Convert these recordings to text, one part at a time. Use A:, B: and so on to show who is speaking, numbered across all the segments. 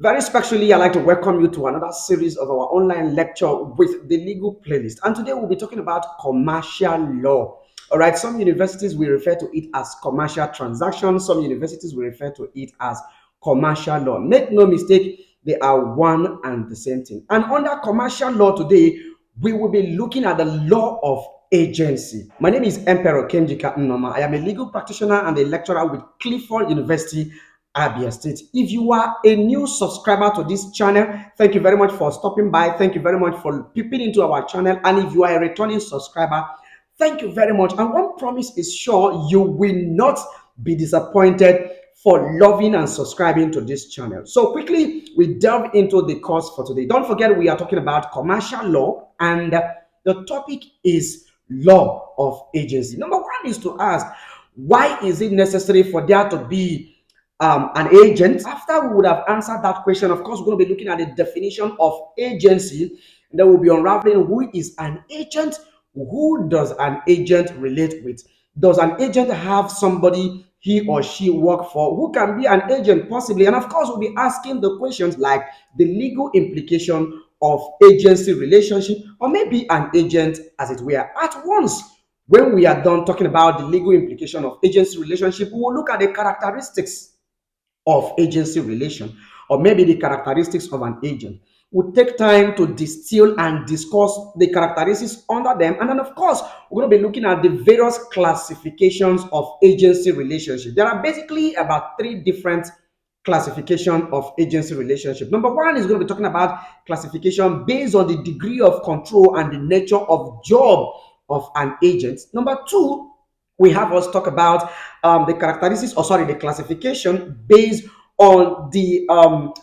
A: Very specially, I'd like to welcome you to another series of our online lecture with the legal playlist. And today we'll be talking about commercial law. All right, some universities will refer to it as commercial transactions, some universities will refer to it as commercial law. Make no mistake, they are one and the same thing. And under commercial law today, we will be looking at the law of agency. My name is Emperor Kenjika Nnoma. I am a legal practitioner and a lecturer with Clifford University, Abia State. If you are a new subscriber to this channel, thank you very much for stopping by. Thank you very much for peeping into our channel. And if you are a returning subscriber, thank you very much. And one promise is sure, you will not be disappointed for loving and subscribing to this channel. So quickly, we delve into the course for today. Don't forget, we are talking about commercial law, and the topic is law of agency. Number one is to ask, why is it necessary for there to be an agent? After we would have answered that question, of course, we're going to be looking at the definition of agency. And then we'll be unraveling who is an agent, who does an agent relate with? Does an agent have somebody he or she work for? Who can be an agent possibly? And of course, we'll be asking the questions like the legal implication of agency relationship, or maybe an agent as it were. At once, when we are done talking about the legal implication of agency relationship, we will look at the characteristics of agency relation, or maybe the characteristics of an agent. We'll take time to distill and discuss the characteristics under them. And then, of course, we're going to be looking at the various classifications of agency relationship. There are basically about three different classification of agency relationship. Number one is going to be talking about classification based on the degree of control and the nature of job of an agent. Number two, we have us talk about the classification based on the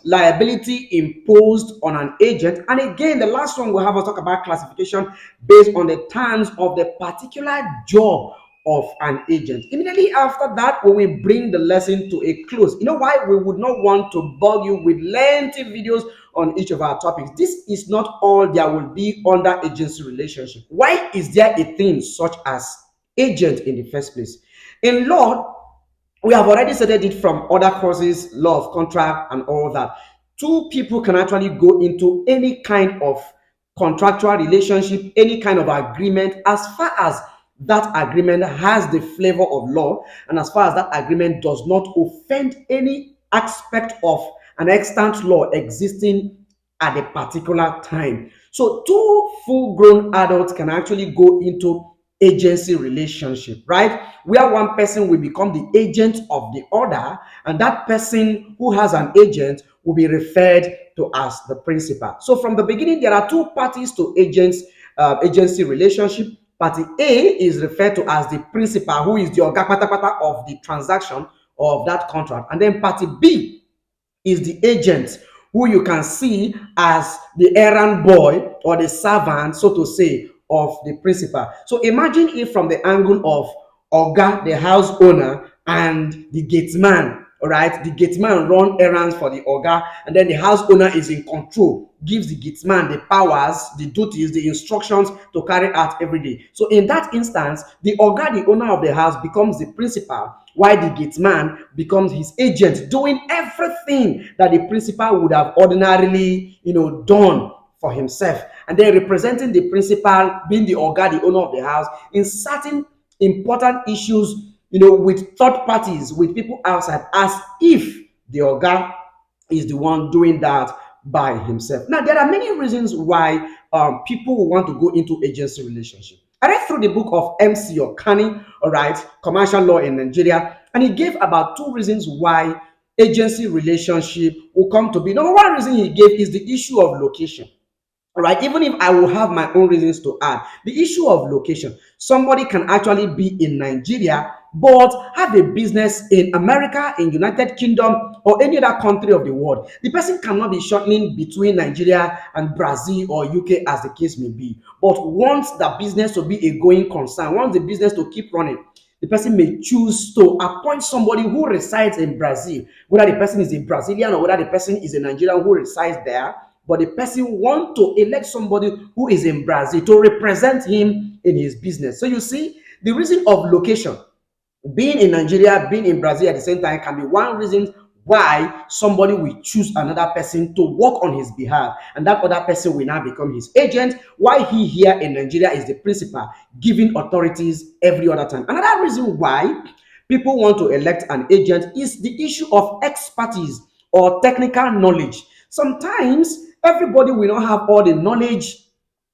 A: liability imposed on an agent. And again, the last one we have us talk about classification based on the terms of the particular job of an agent. Immediately after that, we will bring the lesson to a close. You know why? We would not want to bug you with lengthy videos on each of our topics. This is not all there will be under agency relationship. Why is there a thing such as agent in the first place? In law, we have already studied it from other courses, law of contract and all that. Two people can actually go into any kind of contractual relationship, any kind of agreement, as far as that agreement has the flavor of law, and as far as that agreement does not offend any aspect of an extant law existing at a particular time. So two full-grown adults can actually go into agency relationship, right? Where one person will become the agent of the other, and that person who has an agent will be referred to as the principal. So from the beginning, there are two parties to agency relationship. Party A is referred to as the principal, who is the oga patapata of the transaction of that contract, and then party B is the agent, who you can see as the errand boy or the servant, so to say, of the principal. So imagine if from the angle of Oga, the house owner, and the gateman. All right, the gateman run errands for the Oga, and then the house owner is in control, gives the gateman the powers, the duties, the instructions to carry out every day. So in that instance, the Oga, the owner of the house, becomes the principal, while the gateman becomes his agent, doing everything that the principal would have ordinarily, done for himself, and then representing the principal, being the Oga, the owner of the house, in certain important issues, with third parties, with people outside, as if the Oga is the one doing that by himself. Now, there are many reasons why people will want to go into agency relationship. I read through the book of MC Okani, all right, commercial law in Nigeria, and he gave about two reasons why agency relationship will come to be. Number one reason he gave is the issue of location. All right, even if I will have my own reasons to add, the issue of location. Somebody can actually be in Nigeria but have a business in America, in United Kingdom, or any other country of the world. The person cannot be shuttling between Nigeria and Brazil or UK, as the case may be. But wants the business to be a going concern, wants the business to keep running, the person may choose to appoint somebody who resides in Brazil, whether the person is a Brazilian or whether the person is a Nigerian who resides there. But the person wants to elect somebody who is in Brazil to represent him in his business. So you see, the reason of location, being in Nigeria, being in Brazil at the same time, can be one reason why somebody will choose another person to work on his behalf, and that other person will now become his agent, why he here in Nigeria is the principal, giving authorities every other time. Another reason why people want to elect an agent is the issue of expertise or technical knowledge. Sometimes everybody will not have all the knowledge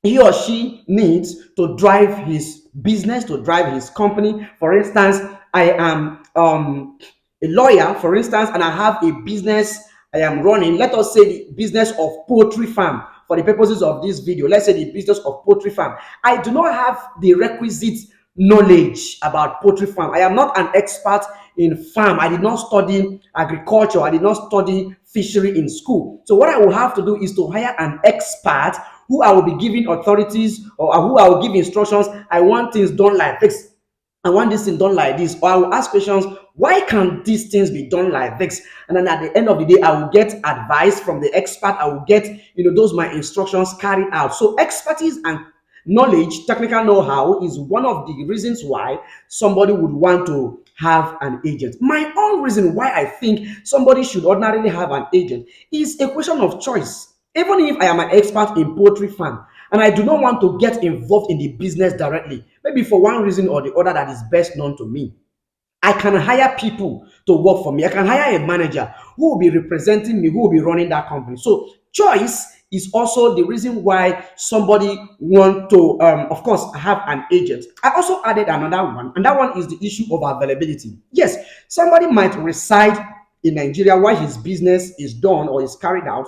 A: he or she needs to drive his business, to drive his company. For instance, I am a lawyer, for instance, and I have a business I am running. Let us say the business of poultry farm. For the purposes of this video, let's say the business of poultry farm. I do not have the requisite knowledge about poultry farm. I am not an expert in farm. I did not study agriculture. I did not study fishery in school. So what I will have to do is to hire an expert who I will be giving authorities, or who I will give instructions. I want things done like this. I want this thing done like this. Or I will ask questions, why can't these things be done like this? And then at the end of the day, I will get advice from the expert. I will get, those my instructions carried out. So expertise and knowledge, technical know-how, is one of the reasons why somebody would want to have an agent. My own reason why I think somebody should ordinarily have an agent is a question of choice. Even if I am an expert in poultry farm and I do not want to get involved in the business directly, maybe for one reason or the other that is best known to me, I can hire people to work for me. I can hire a manager who will be representing me, who will be running that company. So choice is also the reason why somebody want to, of course, have an agent. I also added another one, and that one is the issue of availability. Yes, somebody might reside in Nigeria while his business is done or is carried out.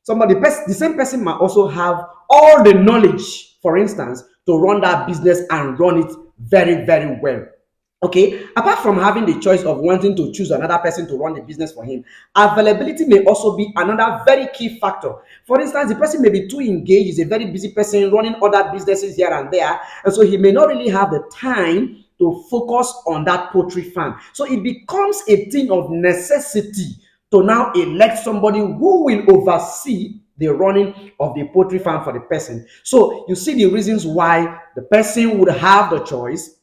A: The same person might also have all the knowledge, for instance, to run that business and run it very, very well. Okay, apart from having the choice of wanting to choose another person to run the business for him, availability may also be another very key factor. For instance, the person may be too engaged, is a very busy person running other businesses here and there, and so he may not really have the time to focus on that poultry farm. So it becomes a thing of necessity to now elect somebody who will oversee the running of the poultry farm for the person. So you see the reasons why the person would have the choice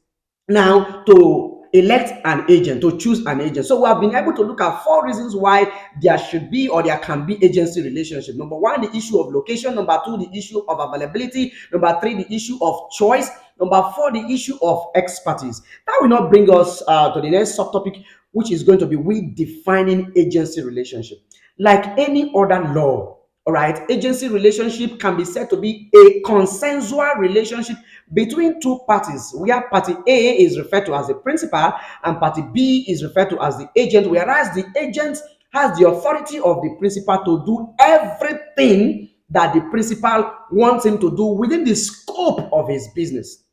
A: now to elect an agent, to choose an agent. So we have been able to look at 4 reasons why there should be or there can be agency relationship. Number 1, the issue of location. Number 2, the issue of availability. Number 3, the issue of choice. Number 4, the issue of expertise. That will not bring us to the next subtopic, which is going to be we defining agency relationship. Like any other law, all right, agency relationship can be said to be a consensual relationship between two parties, where party A is referred to as the principal and party B is referred to as the agent, whereas the agent has the authority of the principal to do everything that the principal wants him to do within the scope of his business,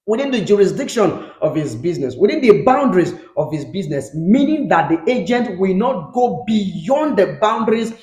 A: within the jurisdiction of his business, within the boundaries of his business, meaning that the agent will not go beyond the boundaries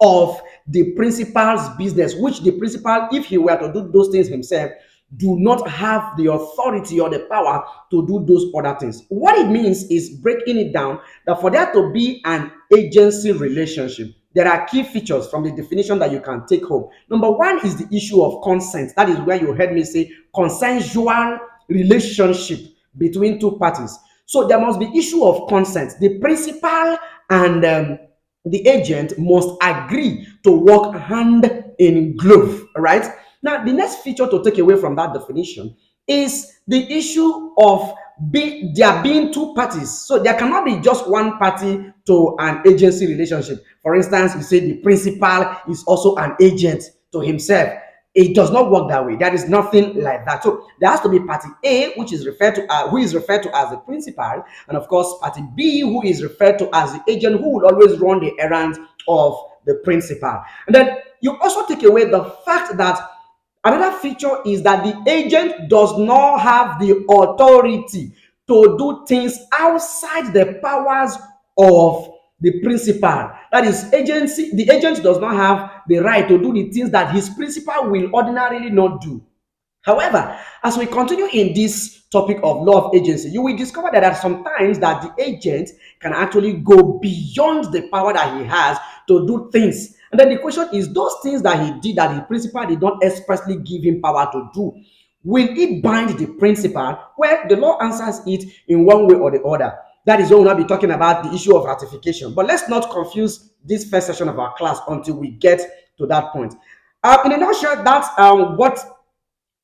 A: of the principal's business, which the principal, if he were to do those things himself, do not have the authority or the power to do those other things. What it means is, breaking it down, that for there to be an agency relationship, there are key features from the definition that you can take home. Number 1 is the issue of consent. That is where you heard me say consensual relationship between two parties. So there must be issue of consent. The principal and the agent must agree to work hand in glove, right? Now, the next feature to take away from that definition is the issue of there being two parties. So there cannot be just one party to an agency relationship. For instance, you say the principal is also an agent to himself. It does not work that way. There is nothing like that. So there has to be party A, which is referred to who is referred to as the principal, and of course party B, who is referred to as the agent, who will always run the errands of the principal. And then you also take away the fact that another feature is that the agent does not have the authority to do things outside the powers of the principal. That is, the agent does not have the right to do the things that his principal will ordinarily not do. However, as we continue in this topic of law of agency, you will discover that there are some times that the agent can actually go beyond the power that he has to do things. And then the question is, those things that he did that the principal did not expressly give him power to do, will it bind the principal? Well, the law answers it in one way or the other. That is when we'll be talking about the issue of ratification. But let's not confuse this first session of our class until we get to that point. In a nutshell, that's what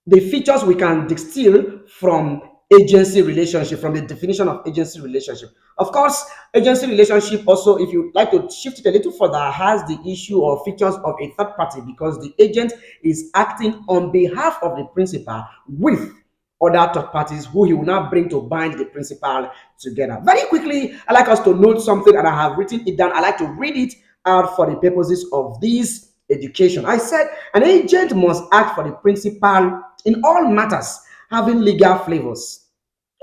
A: the features we can distill from agency relationship, from the definition of agency relationship. Of course, agency relationship also, if you like to shift it a little further, has the issue or features of a third party, because the agent is acting on behalf of the principal with other third parties who he will now bring to bind the principal together. Very quickly, I like us to note something, and I have written it down. I like to read it out for the purposes of this education. I said an agent must act for the principal in all matters having legal flavors.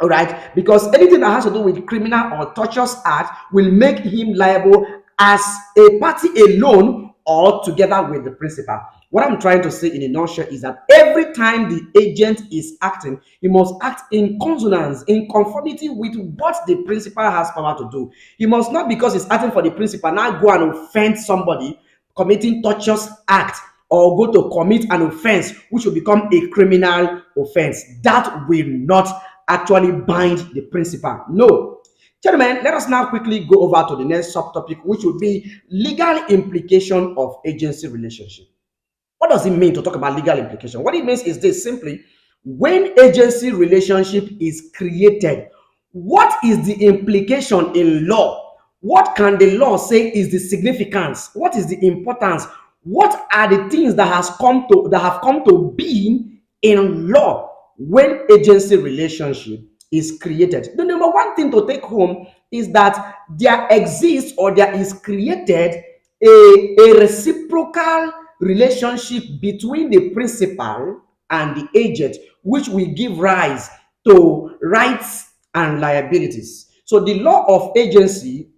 A: All right, because anything that has to do with criminal or tortious act will make him liable as a party alone or together with the principal. What I'm trying to say in a nutshell is that every time the agent is acting, he must act in consonance, in conformity with what the principal has power to do. He must not, because he's acting for the principal, now go and offend somebody committing tortious act, or go to commit an offense which will become a criminal offense. That will not actually bind the principal. No. Gentlemen, let us now quickly go over to the next subtopic, which will be legal implication of agency relationship. What does it mean to talk about legal implication? What it means is this: simply, when agency relationship is created, what is the implication in law? What can the law say is the significance? What is the importance? What are the things that have come to be in law when agency relationship is created? The number one thing to take home is that there exists, or there is created, a reciprocal relationship between the principal and the agent, which will give rise to rights and liabilities. So the law of agency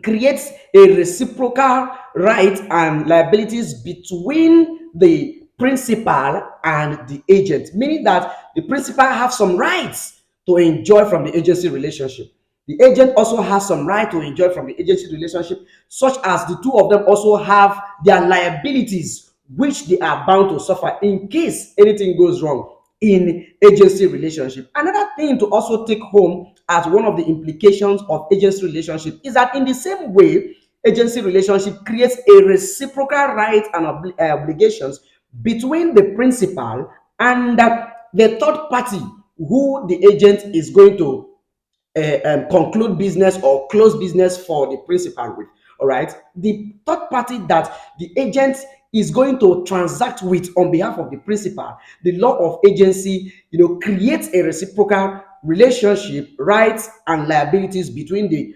A: creates a reciprocal right and liabilities between the principal and the agent, meaning that the principal have some rights to enjoy from the agency relationship. The agent also has some right to enjoy from the agency relationship, such as the two of them also have their liabilities, which they are bound to suffer in case anything goes wrong in agency relationship. Another thing to also take home as one of the implications of agency relationship is that in the same way, agency relationship creates a reciprocal right and obligations between the principal and the third party who the agent is going to conclude business or close business for the principal with. All right, the third party that the agent is going to transact with on behalf of the principal, the law of agency, creates a reciprocal relationship, rights and liabilities between the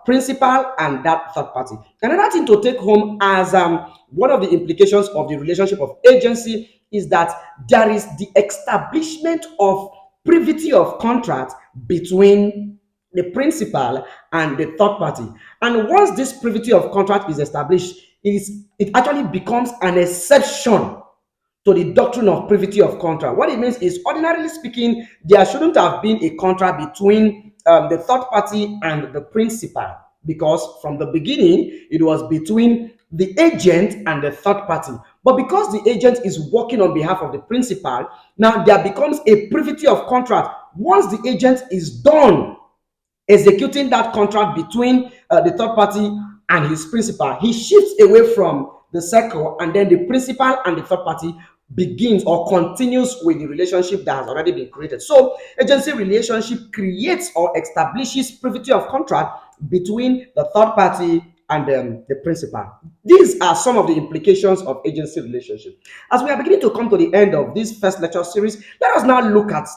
A: principal and that third party. Another thing to take home as one of the implications of the relationship of agency is that there is the establishment of privity of contract between the principal and the third party. And once this privity of contract is established, it actually becomes an exception to the doctrine of privity of contract. What it means is, ordinarily speaking, there shouldn't have been a contract between the third party and the principal, because from the beginning it was between the agent and the third party. But because the agent is working on behalf of the principal, now there becomes a privity of contract. Once the agent is done executing that contract between the third party and his principal, he shifts away from the circle, and then the principal and the third party begins or continues with the relationship that has already been created. So agency relationship creates or establishes privity of contract between the third party and the principal. These are some of the implications of agency relationship. As we are beginning to come to the end of this first lecture series, let us now look at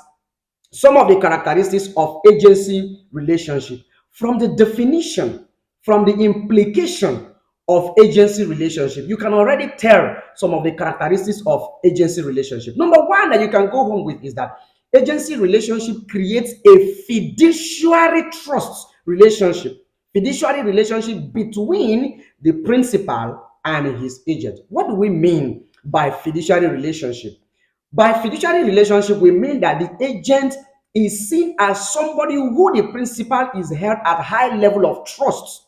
A: some of the characteristics of agency relationship from the definition, from the implication of agency relationship. You can already tell some of the characteristics of agency relationship. Number one that you can go home with is that agency relationship creates a fiduciary trust relationship, fiduciary relationship between the principal and his agent. What do we mean by fiduciary relationship? By fiduciary relationship, we mean that the agent is seen as somebody who the principal is held at high level of trust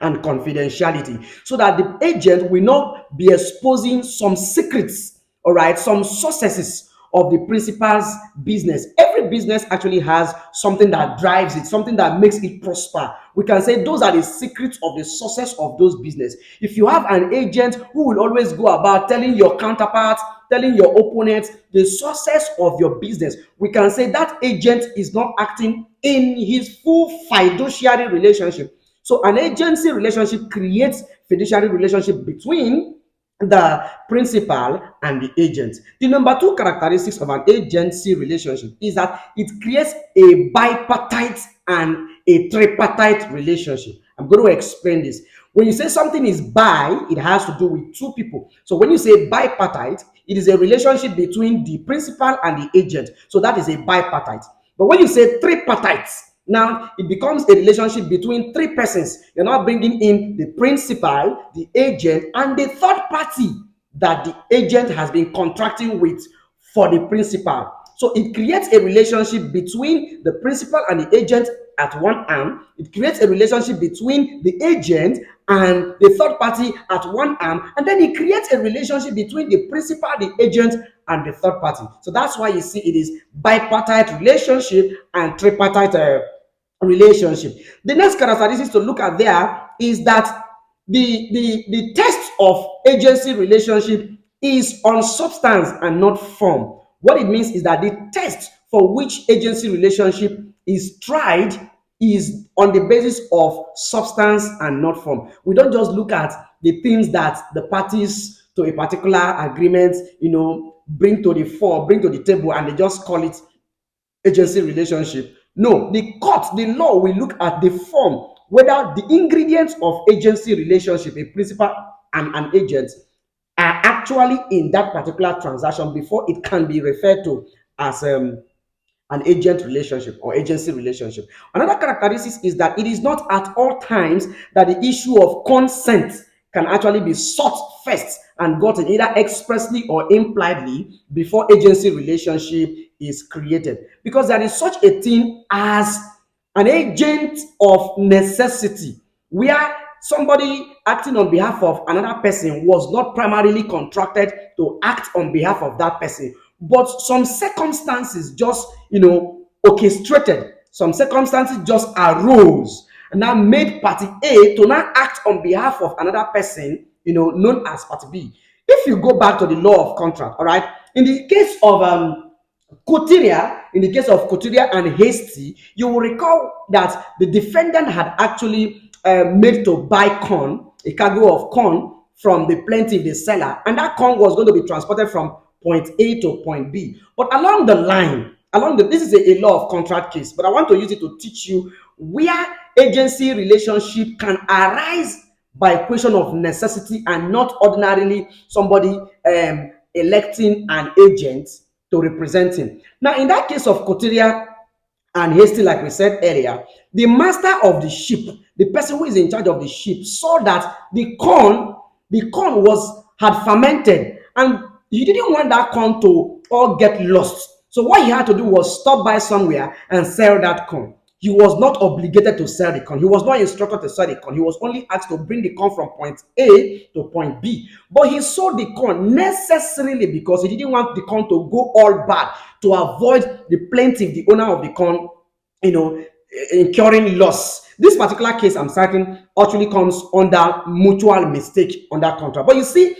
A: and confidentiality, so that the agent will not be exposing some secrets, all right, some successes of the principal's business. Every business actually has something that drives it, something that makes it prosper. We can say those are the secrets of the success of those business. If you have an agent who will always go about telling your counterparts, telling your opponents the success of your business, we can say that agent is not acting in his full fiduciary relationship. So an agency relationship creates fiduciary relationship between the principal and the agent. The number two characteristics of an agency relationship is that it creates a bipartite and a tripartite relationship. I'm going to explain this. When you say something is bi, it has to do with two people. So when you say bipartite, it is a relationship between the principal and the agent. So that is a bipartite. But when you say tripartite, now it becomes a relationship between three persons. You're not bringing in the principal, the agent, and the third party that the agent has been contracting with for the principal. So it creates a relationship between the principal and the agent at one arm. It creates a relationship between the agent and the third party at one arm. And then it creates a relationship between the principal, the agent, and the third party. So that's why you see it is bipartite relationship and tripartite relationship. The next characteristics to look at there is that the test of agency relationship is on substance and not form. What it means is that the test for which agency relationship is tried is on the basis of substance and not form. We don't just look at the things that the parties to a particular agreement, bring to the fore, bring to the table, and they just call it agency relationship. No, the court, the law will look at the form, whether the ingredients of agency relationship, a principal and an agent, are actually in that particular transaction before it can be referred to as an agent relationship or agency relationship. Another characteristic is that it is not at all times that the issue of consent can actually be sought first and gotten either expressly or impliedly before agency relationship is created, because there is such a thing as an agent of necessity, where somebody acting on behalf of another person was not primarily contracted to act on behalf of that person, but some circumstances just orchestrated, some circumstances just arose and now made party A to now act on behalf of another person, known as party B. If you go back to the law of contract, all right, in the case of Couturier and Hasty, you will recall that the defendant had actually made to buy corn, a cargo of corn from the plaintiff, the seller, and that corn was going to be transported from point A to point B. But along the line, this is a law of contract case, but I want to use it to teach you where agency relationship can arise by a question of necessity and not ordinarily somebody electing an agent to represent him. Now, in that case of Couturier and Hasty, like we said earlier, the master of the ship, the person who is in charge of the ship, saw that the corn had fermented, and he didn't want that corn to all get lost. So what he had to do was stop by somewhere and sell that corn. He was not obligated to sell the corn. He was not instructed to sell the corn. He was only asked to bring the corn from point A to point B. But he sold the corn necessarily because he didn't want the corn to go all bad, to avoid the plaintiff, the owner of the corn, incurring loss. This particular case I'm citing actually comes under mutual mistake under contract. But you see,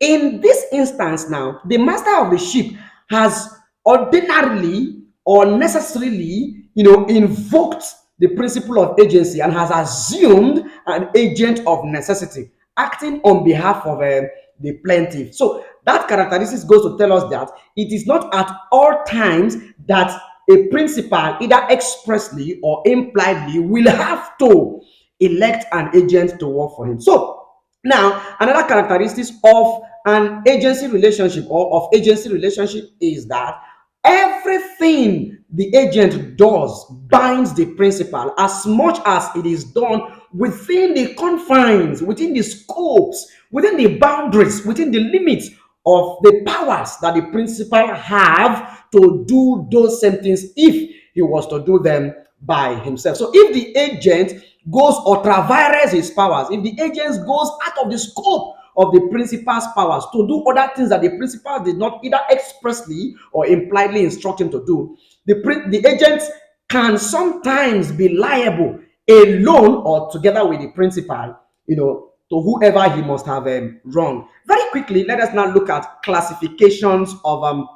A: in this instance now, the master of the ship has ordinarily or necessarily, invoked the principle of agency and has assumed an agent of necessity acting on behalf of the plaintiff. So that characteristic goes to tell us that it is not at all times that a principal, either expressly or impliedly, will have to elect an agent to work for him. So now, another characteristic of an agency relationship or of agency relationship is that everything the agent does binds the principal as much as it is done within the confines, within the scopes, within the boundaries, within the limits of the powers that the principal have to do those same things if he was to do them by himself. So if the agent goes ultra vires his powers, if the agent goes out of the scope of the principal's powers to do other things that the principal did not either expressly or impliedly instruct him to do, the agent can sometimes be liable alone or together with the principal, to whoever he must have wronged. Very quickly, let us now look at classifications of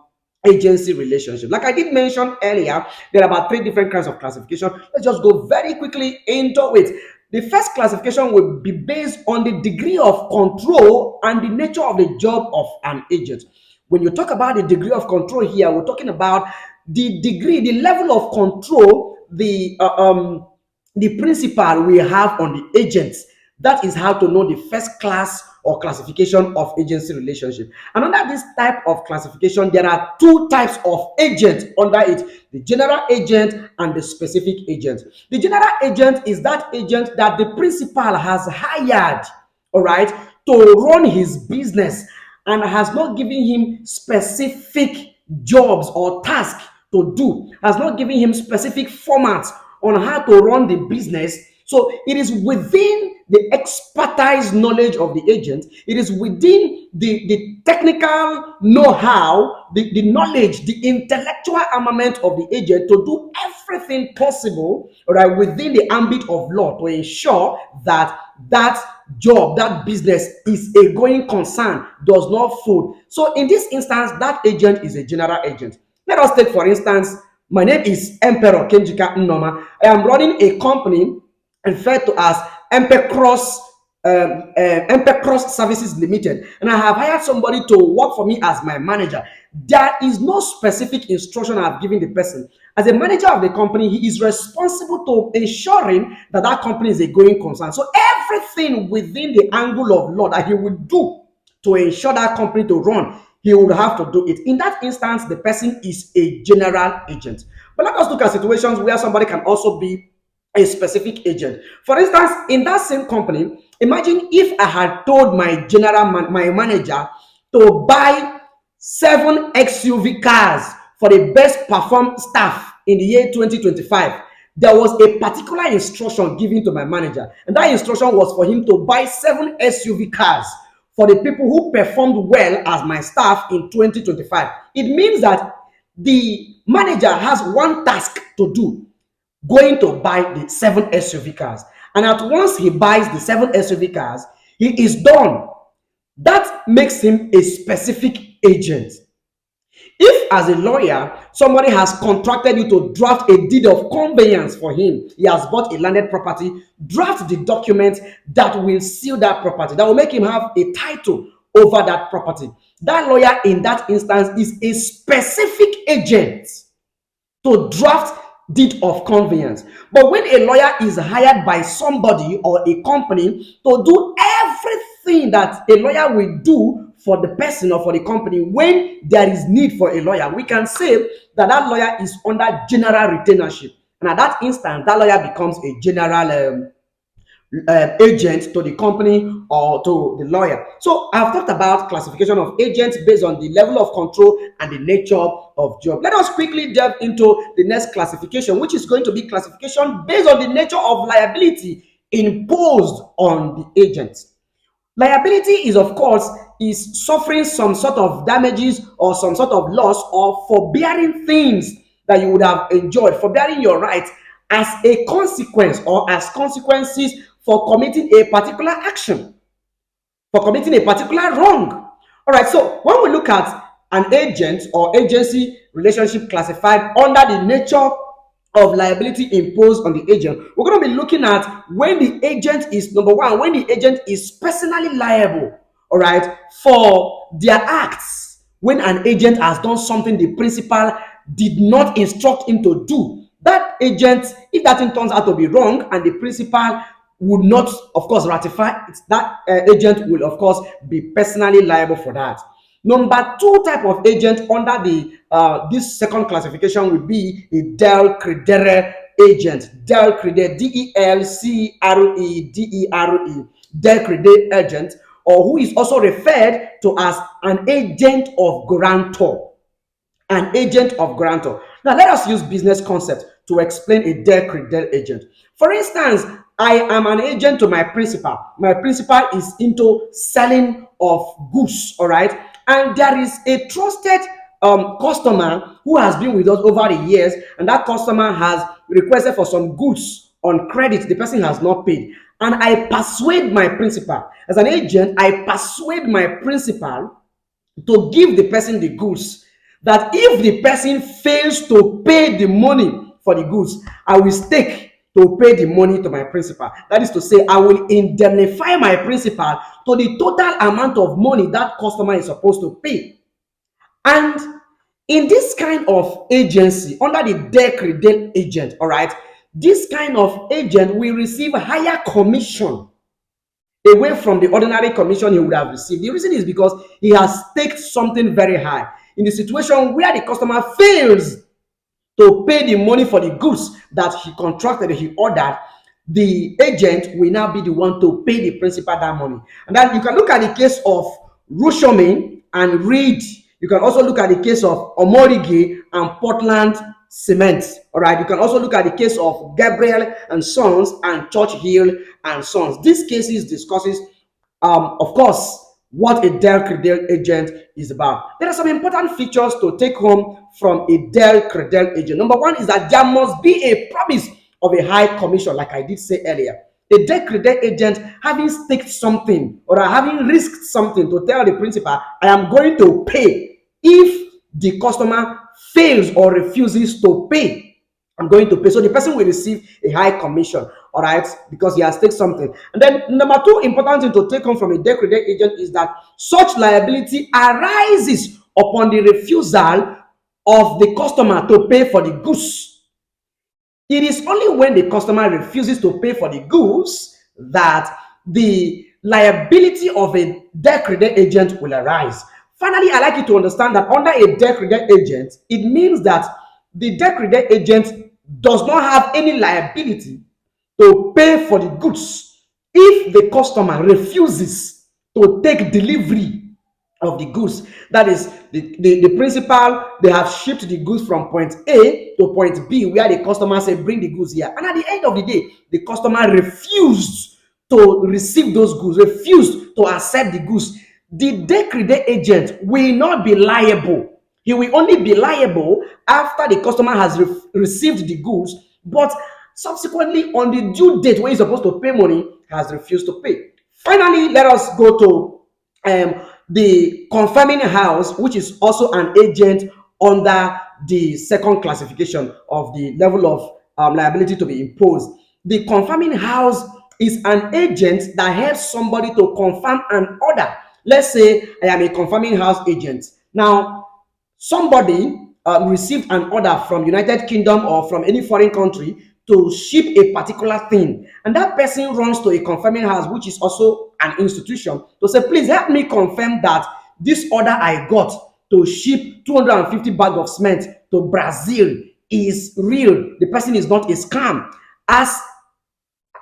A: agency relationship. Like I did mention earlier, there are about three different kinds of classification. Let's just go very quickly into it. The first classification will be based on the degree of control and the nature of the job of an agent. When you talk about the degree of control here, we're talking about the degree, the level of control the principal will have on the agents. That is how to know the first class or classification of agency relationship. And under this type of classification, there are two types of agents under it: the general agent and the specific agent. The general agent is that agent that the principal has hired, all right, to run his business and has not given him specific jobs or tasks to do, has not given him specific formats on how to run the business. So it is within the expertise knowledge of the agent, it is within the technical know-how, the knowledge, the intellectual armament of the agent to do everything possible, right, within the ambit of law to ensure that that job, that business is a going concern, does not fold. So in this instance, that agent is a general agent. Let us take, for instance, my name is Emperor Kenjika Nnoma. I am running a company referred to as Empecross Services Limited, and I have hired somebody to work for me as my manager. There is no specific instruction I have given the person. As a manager of the company, he is responsible to ensuring that that company is a going concern. So everything within the angle of law that he will do to ensure that company to run, he would have to do it. In that instance, the person is a general agent. But let us look at situations where somebody can also be a specific agent. For instance, in that same company, imagine if I had told my my manager to buy 7 XUV cars for the best performed staff in the year 2025. There was a particular instruction given to my manager, and that instruction was for him to buy 7 SUV cars for the people who performed well as my staff in 2025. It means that the manager has one task to do: going to buy the 7 SUV cars. And at once he buys the 7 SUV cars, he is done. That makes him a specific agent. If, as a lawyer, somebody has contracted you to draft a deed of conveyance for him, he has bought a landed property, draft the document that will seal that property, that will make him have a title over that property. That lawyer in that instance is a specific agent to draft deed of conveyance. But when a lawyer is hired by somebody or a company to do everything that a lawyer will do for the person or for the company, when there is need for a lawyer, we can say that that lawyer is under general retainership. And at that instant, that lawyer becomes a general agent to the company or to the lawyer. So I've talked about classification of agents based on the level of control and the nature of job. Let us quickly delve into the next classification, which is going to be classification based on the nature of liability imposed on the agent. Liability is, of course, is suffering some sort of damages or some sort of loss or forbearing things that you would have enjoyed, forbearing your rights as a consequence or as consequences for committing a particular action, for committing a particular wrong. All right, so when we look at an agent or agency relationship classified under the nature of liability imposed on the agent, we're going to be looking at when the agent is, number one, when the agent is personally liable, all right, for their acts. When an agent has done something the principal did not instruct him to do, that agent, if that thing turns out to be wrong and the principal would not, of course, ratify it, that agent will, of course, be personally liable for that. Number two type of agent under the this second classification would be a del credere agent. Del credere, DELCREDERE, del credere agent, or who is also referred to as an agent of grantor. An agent of grantor. Now let us use business concept to explain a del credere agent. For instance, I am an agent to my principal. My principal is into selling of goods, all right? And there is a trusted customer who has been with us over the years, and that customer has requested for some goods on credit. The person has not paid. And I persuade my principal. As an agent, I persuade my principal to give the person the goods, that if the person fails to pay the money for the goods, I will stake to pay the money to my principal. That is to say, I will indemnify my principal to the total amount of money that customer is supposed to pay. And in this kind of agency, under the decredal agent, all right, this kind of agent will receive higher commission away from the ordinary commission he would have received. The reason is because he has staked something very high. In the situation where the customer fails to pay the money for the goods that he contracted, he ordered, the agent will now be the one to pay the principal that money. And then you can look at the case of Rushomin and Reed. You can also look at the case of Omorige and Portland Cement. All right. You can also look at the case of Gabriel and Sons and Churchill and Sons. These cases discusses, of course, what a decredal agent is about. There are some important features to take home from a decredal agent. Number one is that there must be a promise of a high commission, like I did say earlier. A decredal agent having staked something or having risked something to tell the principal, I am going to pay. If the customer fails or refuses to pay, I'm going to pay. So the person will receive a high commission, all right, because he has taken something. And then number two important thing to take home from a decredal agent is that such liability arises upon the refusal of the customer to pay for the goods. It is only when the customer refuses to pay for the goods that the liability of a decredal agent will arise. Finally, I like you to understand that under a decredal agent, it means that the decredal agent does not have any liability to pay for the goods if the customer refuses to take delivery of the goods. That is, the principal, they have shipped the goods from point A to point B, where the customer said, bring the goods here. And at the end of the day, the customer refused to receive those goods, refused to accept the goods. The decredal agent will not be liable. He will only be liable after the customer has received the goods, but subsequently on the due date when he's supposed to pay money, has refused to pay. Finally, let us go to the confirming house, which is also an agent under the second classification of the level of liability to be imposed. The confirming house is an agent that helps somebody to confirm an order. Let's say I am a confirming house agent. Now, somebody received an order from United Kingdom or from any foreign country to ship a particular thing, and that person runs to a confirming house, which is also an institution, to say, please help me confirm that this order I got to ship 250 bags of cement to Brazil is real. The person is not a scam. As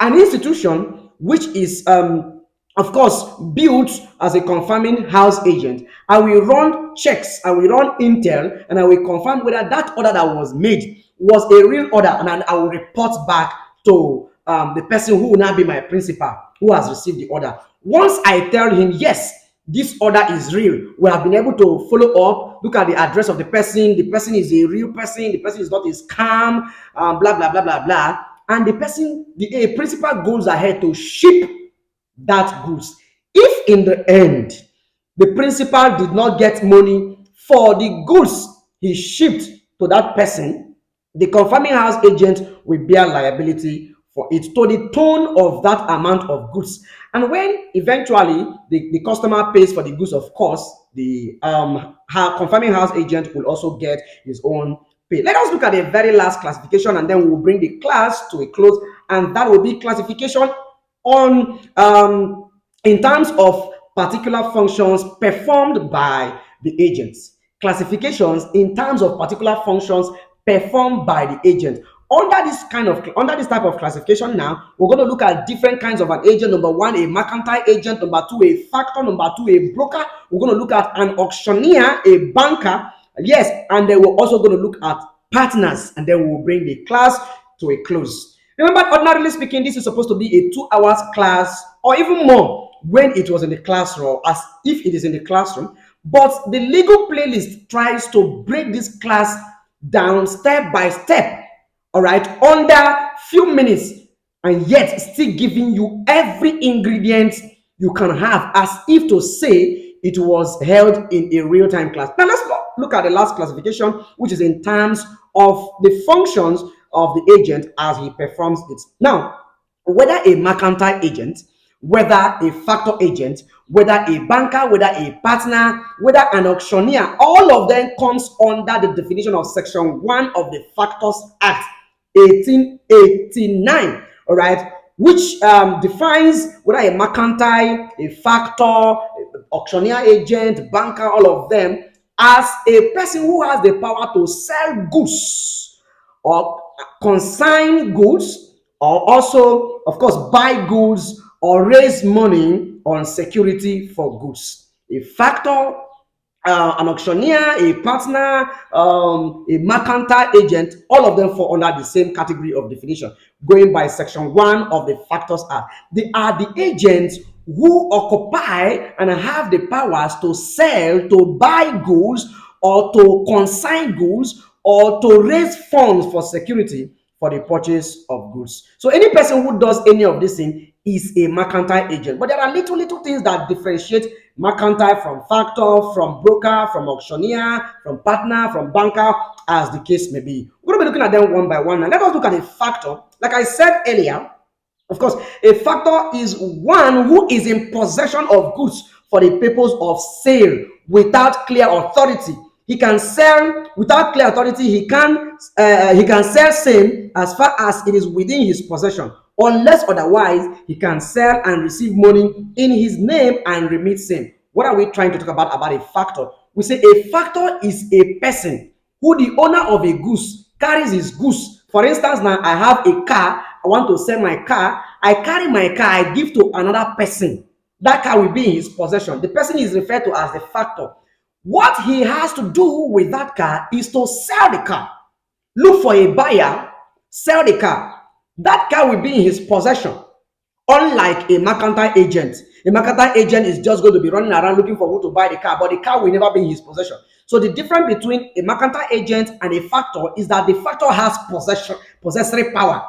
A: an institution which is of course built as a confirming house agent, I will run checks, I will run intel, and I will confirm whether that order that was made was a real order, and I will report back to the person who will now be my principal, who has received the order. Once I tell him, yes, this order is real, we have been able to follow up, look at the address of the person is a real person, the person is not a scam, blah, blah, blah, blah, blah. And the person, the principal goes ahead to ship that goods. If in the end, the principal did not get money for the goods he shipped to that person, the confirming house agent will bear liability for it to the tone of that amount of goods. And when eventually the customer pays for the goods, of course, the confirming house agent will also get his own pay. Let us look at the very last classification, and then we will bring the class to a close, and that will be classification on in terms of particular functions performed by the agents. Classifications in terms of particular functions performed by the agent. Under this type of classification, now we're going to look at different kinds of an agent. Number one, a mercantile agent. Number two, a factor. Number two, a broker. We're going to look at an auctioneer, a banker. Yes, and then we're also going to look at partners, and then we'll bring the class to a close. Remember, ordinarily speaking, this is supposed to be a 2 hours class or even more when it was in the classroom, as if it is in the classroom. But the legal playlist tries to break this class down step by step, all right, under few minutes, and yet still giving you every ingredient you can have, as if to say it was held in a real-time class. Now let's look at the last classification, which is in terms of the functions of the agent as he performs it. Now, whether a mercantile agent, whether a factor agent, whether a banker, whether a partner, whether an auctioneer, all of them comes under the definition of section 1 of the Factors Act 1889, all right, which defines whether a mercantile, a factor, auctioneer agent, banker, all of them, as a person who has the power to sell goods or consign goods, or also, of course, buy goods or raise money on security for goods. A factor, an auctioneer, a partner, a mercantile agent, all of them fall under the same category of definition, going by section 1 of the Factors Act. They are the agents who occupy and have the powers to sell, to buy goods, or to consign goods, or to raise funds for security for the purchase of goods. So any person who does any of these things is a mercantile agent. But there are little things that differentiate mercantile from factor, from broker, from auctioneer, from partner, from banker, as the case may be. We're going to be looking at them one by one. Now let us look at a factor. Like I said earlier, of course, a factor is one who is in possession of goods for the purpose of sale without clear authority. He can sell without clear authority. He can sell same as far as it is within his possession. Unless otherwise, he can sell and receive money in his name and remit same. What are we trying to talk about a factor? We say a factor is a person who, the owner of a goods, carries his goods. For instance, now I have a car. I want to sell my car. I carry my car. I give to another person. That car will be in his possession. The person is referred to as the factor. What he has to do with that car is to sell the car. Look for a buyer, sell the car. That car will be in his possession. Unlike a mercantile agent. A mercantile agent is just going to be running around looking for who to buy the car, but the car will never be in his possession. So the difference between a mercantile agent and a factor is that the factor has possessory power.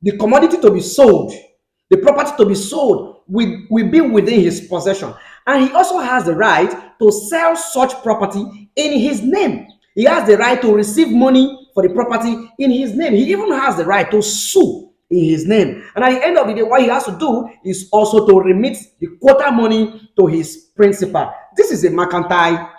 A: The commodity to be sold, the property to be sold will be within his possession. And he also has the right to sell such property in his name. He has the right to receive money for the property in his name. He even has the right to sue in his name. And at the end of the day, what he has to do is also to remit the quota money to his principal. This is a mercantile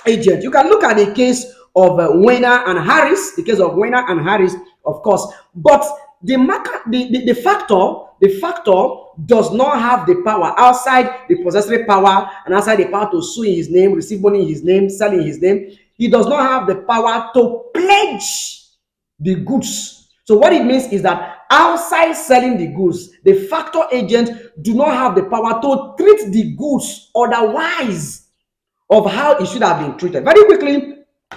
A: agent. You can look at the case of Weiner and Harris, the case of Weiner and Harris, of course. But the factor does not have the power outside the possessory power and outside the power to sue in his name, receive money in his name, sell in his name. He does not have the power to pledge the goods. So what it means is that outside selling the goods, the factor agent do not have the power to treat the goods otherwise of how it should have been treated. Very quickly,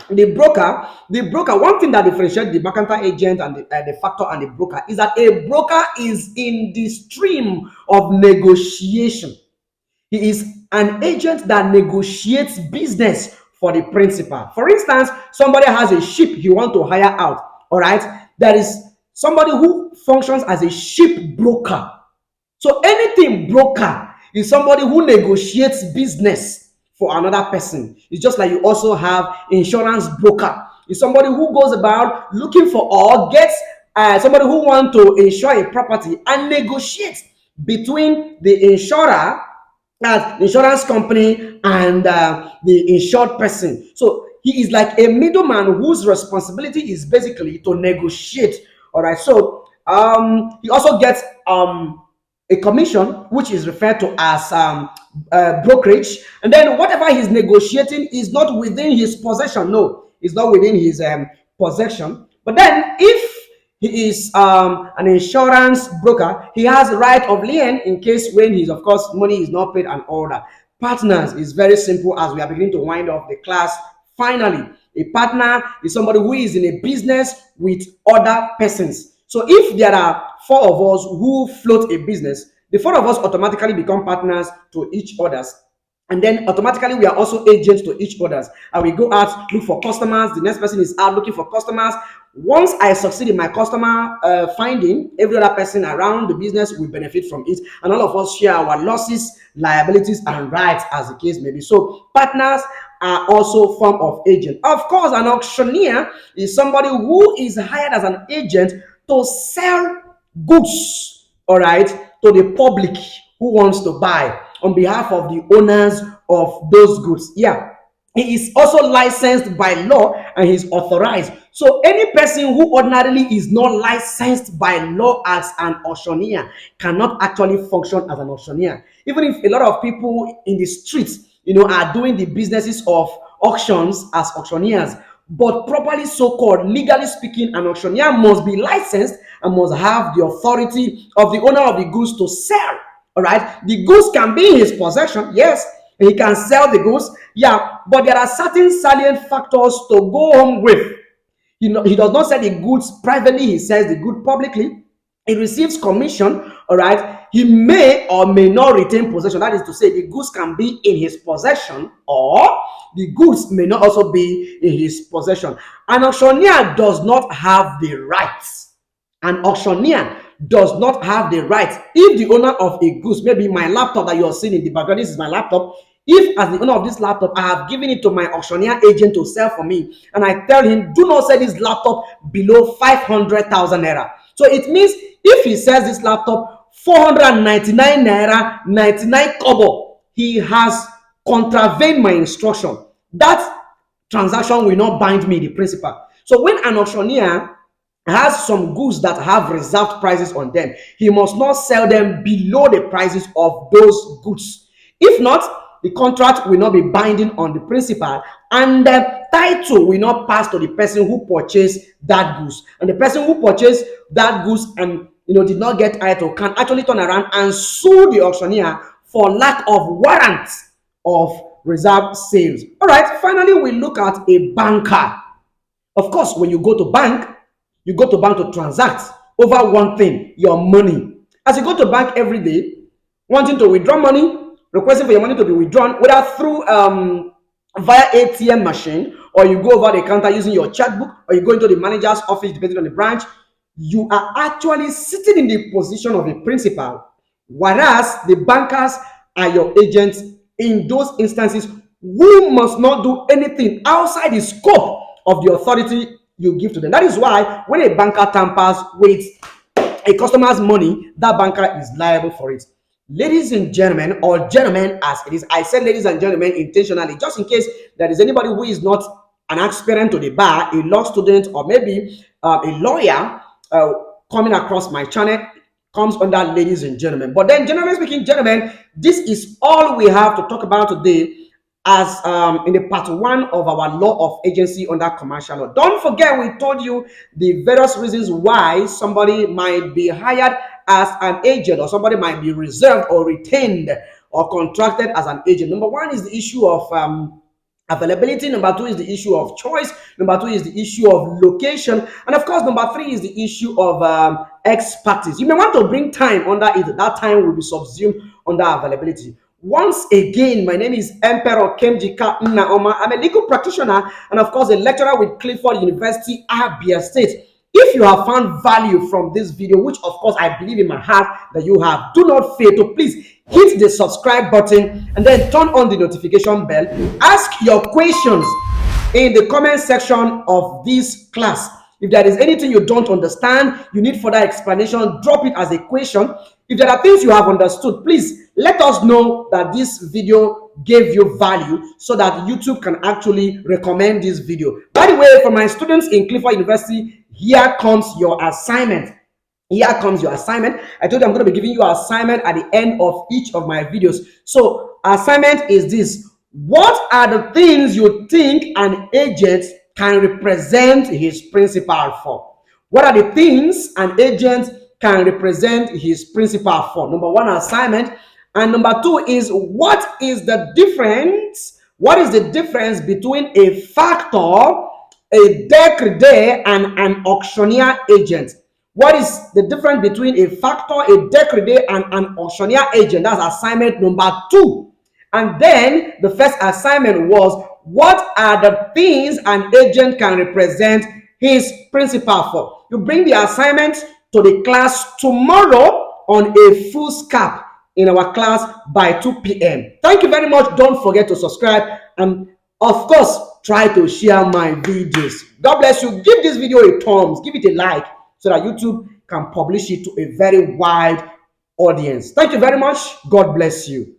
A: the broker, one thing that differentiates the mercantile agent and the factor and the broker is that a broker is in the stream of negotiation. He is an agent that negotiates business for the principal. For instance, somebody has a ship he wants to hire out. All right, there is somebody who functions as a ship broker. So anything broker is somebody who negotiates business for another person. It's just like you also have insurance broker. It's somebody who goes about looking for or gets somebody who wants to insure a property and negotiates between the insurer, the insurance company, and the insured person. So he is like a middleman whose responsibility is basically to negotiate. All right. So he also gets a commission, which is referred to as brokerage. And then whatever he's negotiating is not within his possession. No, it's not within his possession. But then if he is an insurance broker, he has the right of lien in case when his, of course, money is not paid and all that. Partners is very simple as we are beginning to wind up the class. Finally, a partner is somebody who is in a business with other persons. So if there are four of us who float a business, the four of us automatically become partners to each others. And then automatically we are also agents to each others. And we go out, look for customers. The next person is out looking for customers. Once I succeed in my customer finding, every other person around the business will benefit from it. And all of us share our losses, liabilities, and rights as the case may be. So partners are also form of agent. Of course, an auctioneer is somebody who is hired as an agent to sell goods, all right, to the public who wants to buy on behalf of the owners of those goods. Yeah, he is also licensed by law and he's authorized. So any person who ordinarily is not licensed by law as an auctioneer cannot actually function as an auctioneer. Even if a lot of people in the streets, are doing the businesses of auctions as auctioneers, but properly so-called, legally speaking, an auctioneer must be licensed and must have the authority of the owner of the goods to sell. All right, the goods can be in his possession, yes, and he can sell the goods, yeah, but there are certain salient factors to go home with. He does not sell the goods privately, he sells the good publicly. He receives commission, all right. He may or may not retain possession. That is to say, the goods can be in his possession, or the goods may not also be in his possession. An auctioneer does not have the rights. An auctioneer does not have the right. If the owner of a goods, maybe my laptop that you are seeing in the background, this is my laptop. If as the owner of this laptop, I have given it to my auctioneer agent to sell for me, and I tell him, do not sell this laptop below 500,000 naira. So it means if he sells this laptop 499 naira 99 kobo, he has contravened my instruction. That transaction will not bind me, the principal. So when an auctioneer has some goods that have reserved prices on them, he must not sell them below the prices of those goods. If not, the contract will not be binding on the principal, and the title will not pass to the person who purchased that goods. And the person who purchased that goods and did not get title can actually turn around and sue the auctioneer for lack of warrant of reserved sales. All right, finally we look at a banker. Of course, when you go to bank, you go to bank to transact over one thing, your money. As you go to bank every day, wanting to withdraw money, requesting for your money to be withdrawn, whether through via ATM machine, or you go over the counter using your checkbook, or you go into the manager's office depending on the branch, you are actually sitting in the position of a principal, whereas the bankers are your agents in those instances who must not do anything outside the scope of the authority you give to them. That is why when a banker tampers with a customer's money, that banker is liable for it. Ladies and gentlemen, or gentlemen as it is, I said ladies and gentlemen intentionally, just in case there is anybody who is not an aspirant to the bar, a law student, or maybe a lawyer coming across my channel, comes under ladies and gentlemen. But then, generally speaking, gentlemen, this is all we have to talk about today as in the part 1 of our law of agency under commercial law. Don't forget, we told you the various reasons why somebody might be hired as an agent, or somebody might be reserved or retained or contracted as an agent. Number 1 is the issue of availability. Number 2 is the issue of choice. Number 2 is the issue of location. And of course, number 3 is the issue of expertise. You may want to bring time under it. That time will be subsumed under availability. Once again, my name is Emperor Kemjika Nnaoma. I'm a legal practitioner and, of course, a lecturer with Clifford University, Abia State. If you have found value from this video, which, of course, I believe in my heart that you have, do not fail to please hit the subscribe button and then turn on the notification bell. Ask your questions in the comment section of this class. If there is anything you don't understand, you need further explanation, drop it as a question. If there are things you have understood, please let us know that this video gave you value so that YouTube can actually recommend this video. By the way, for my students in Clifford University, here comes your assignment. Here comes your assignment. I told you I'm going to be giving you an assignment at the end of each of my videos. So, assignment is this. What are the things you think an agent can represent his principal for? What are the things an agent can represent his principal for? Number 1, assignment. And number 2 is, what is the difference? What is the difference between a factor, a decree, and an auctioneer agent? What is the difference between a factor, a decree, and an auctioneer agent? That's assignment number 2. And then the first assignment was, what are the things an agent can represent his principal for? You bring the assignment to the class tomorrow on a full scap in our class by 2 p.m. Thank you very much. Don't forget to subscribe and, of course, try to share my videos. God bless you. Give this video a thumbs, give it a like so that YouTube can publish it to a very wide audience. Thank you very much. God bless you.